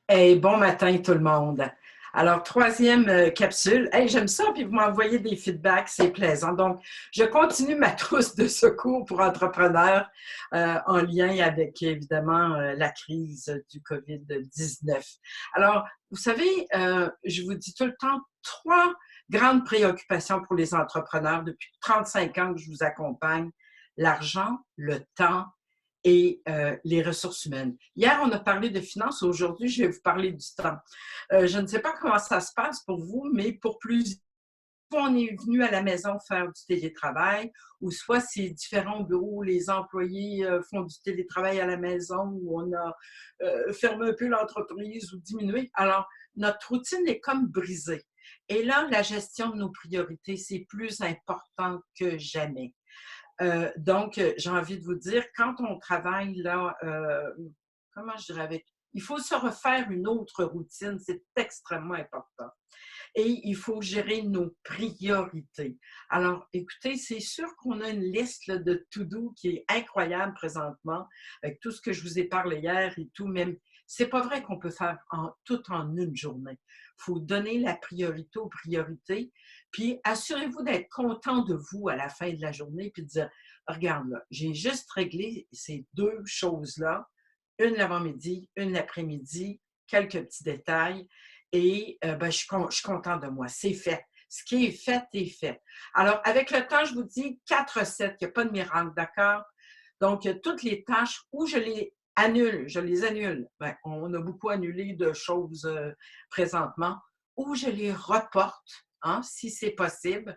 Hey, bon matin tout le monde. Alors, troisième capsule. Hey, j'aime ça, puis vous m'envoyez des feedbacks, c'est plaisant. Donc, je continue ma trousse de secours pour entrepreneurs en lien avec, évidemment, la crise du COVID-19. Alors, vous savez, je vous dis tout le temps, trois grandes préoccupations pour les entrepreneurs depuis 35 ans que je vous accompagne. L'argent, le temps et les ressources humaines. Hier, on a parlé de finances. Aujourd'hui, je vais vous parler du temps. Je ne sais pas comment ça se passe pour vous, mais pour plusieurs, on est venu à la maison faire du télétravail, ou soit c'est différents bureaux où les employés font du télétravail à la maison, où on a fermé un peu l'entreprise ou diminué. Alors, notre routine est comme brisée. Et là, la gestion de nos priorités, c'est plus important que jamais. Donc, j'ai envie de vous dire, quand on travaille là, comment je dirais avec, il faut se refaire une autre routine, c'est extrêmement important. Et il faut gérer nos priorités. Alors, écoutez, c'est sûr qu'on a une liste là, de to-do qui est incroyable présentement, avec tout ce que je vous ai parlé hier et tout, même c'est pas vrai qu'on peut faire tout en une journée. Il faut donner la priorité aux priorités, puis assurez-vous d'être content de vous à la fin de la journée, puis de dire, regarde là, j'ai juste réglé ces deux choses-là, une l'avant-midi, une l'après-midi, quelques petits détails, et ben, je suis contente de moi. C'est fait. Ce qui est fait est fait. Alors, avec le temps, je vous dis 4 recettes, il n'y a pas de miracle, d'accord? Donc, toutes les tâches où je les annule. Ben, on a beaucoup annulé de choses présentement, ou je les reporte, hein, si c'est possible.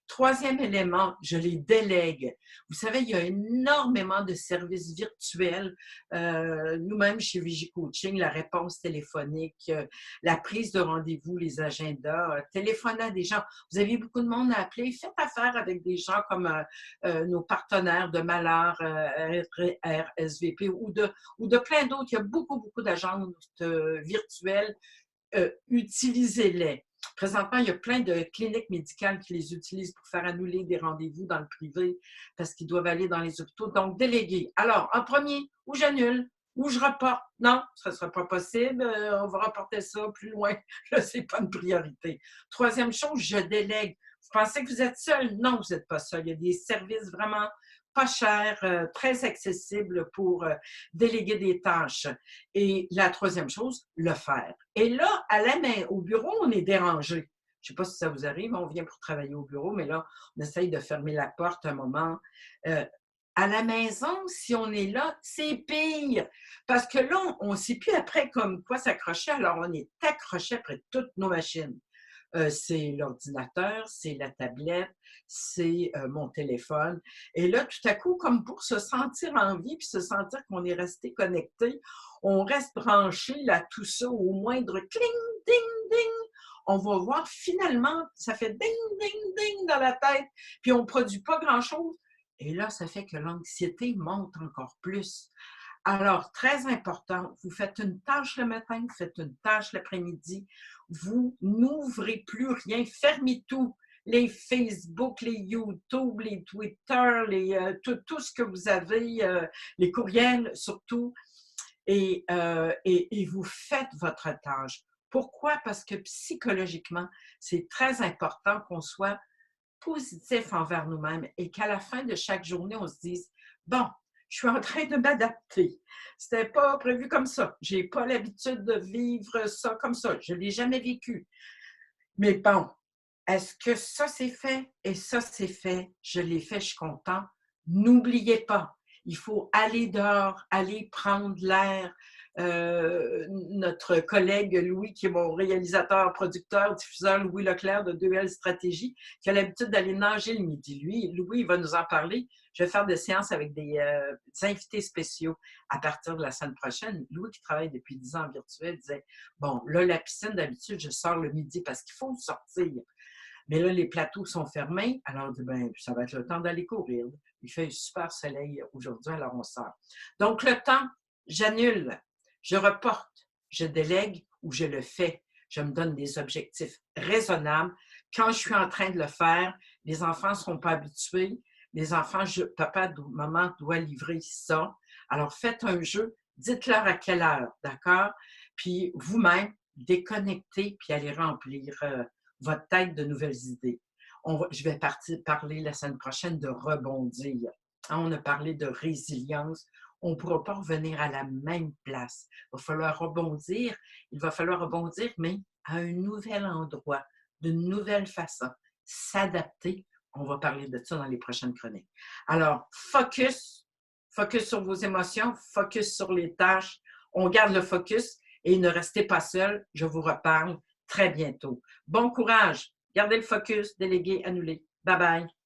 Troisième élément, je les délègue. Vous savez, il y a énormément de services virtuels. Nous-mêmes, chez VigiCoaching, la réponse téléphonique, la prise de rendez-vous, les agendas, téléphoner à des gens. Vous avez beaucoup de monde à appeler. Faites affaire avec des gens comme nos partenaires de Malheur, RSVP ou de plein d'autres. Il y a beaucoup, beaucoup d'agences virtuelles. Utilisez-les. Présentement, il y a plein de cliniques médicales qui les utilisent pour faire annuler des rendez-vous dans le privé parce qu'ils doivent aller dans les hôpitaux. Donc, déléguer. Alors, en premier, où j'annule, où je reporte. Non, ça ne sera pas possible. On va reporter ça plus loin. Là, ce n'est pas une priorité. Troisième chose, je délègue. Vous pensez que vous êtes seul? Non, vous n'êtes pas seul. Il y a des services vraiment pas chers, très accessibles pour déléguer des tâches. Et la troisième chose, le faire. Et là, à la main, au bureau, on est dérangé. Je ne sais pas si ça vous arrive, on vient pour travailler au bureau, mais là, on essaye de fermer la porte un moment. Euh, à la maison, si on est là, c'est pire. Parce que là, on ne sait plus après comme quoi s'accrocher, alors on est accroché après toutes nos machines. C'est l'ordinateur, c'est la tablette, c'est mon téléphone. Et là, tout à coup, comme pour se sentir en vie puis se sentir qu'on est resté connecté, on reste branché là, tout ça au moindre cling, ding, ding. On va voir finalement, ça fait ding, ding, ding dans la tête, puis on ne produit pas grand-chose. Et là, ça fait que l'anxiété monte encore plus. Alors, très important, vous faites une tâche le matin, vous faites une tâche l'après-midi, vous n'ouvrez plus rien, fermez tout, les Facebook, les YouTube, les Twitter, tout ce que vous avez, les courriels surtout, et vous faites votre tâche. Pourquoi? Parce que psychologiquement, c'est très important qu'on soit positif envers nous-mêmes et qu'à la fin de chaque journée, on se dise, bon, je suis en train de m'adapter. C'était pas prévu comme ça. J'ai pas l'habitude de vivre ça comme ça. Je l'ai jamais vécu. Mais bon, est-ce que ça c'est fait et ça c'est fait? Je l'ai fait, je suis content. N'oubliez pas, il faut aller dehors, aller prendre l'air. Notre collègue Louis, qui est mon réalisateur, producteur, diffuseur, Louis Leclerc de 2L Stratégie, qui a l'habitude d'aller nager le midi. Lui, Louis, il va nous en parler. Je vais faire des séances avec des invités spéciaux à partir de la semaine prochaine. Louis, qui travaille depuis 10 ans en virtuel, disait, bon, là, la piscine, d'habitude, je sors le midi parce qu'il faut sortir. Mais là, les plateaux sont fermés, alors ben, ça va être le temps d'aller courir. Il fait un super soleil aujourd'hui, alors on sort. Donc, le temps, j'annule, je reporte, je délègue ou je le fais. Je me donne des objectifs raisonnables. Quand je suis en train de le faire, les enfants ne sont pas habitués. Les enfants, papa, maman doit livrer ça. Alors, faites un jeu, dites-leur à quelle heure, d'accord? puis vous-même, déconnecter, puis aller remplir votre tête de nouvelles idées. Je vais parler la semaine prochaine de rebondir. Hein, on a parlé de résilience. On ne pourra pas revenir à la même place. Il va falloir rebondir. Il va falloir rebondir, mais à un nouvel endroit, d'une nouvelle façon. S'adapter. On va parler de ça dans les prochaines chroniques. Alors, focus sur vos émotions, focus sur les tâches. On garde le focus et ne restez pas seul. Je vous reparle très bientôt. Bon courage. Gardez le focus, déléguez, annulez. Bye bye.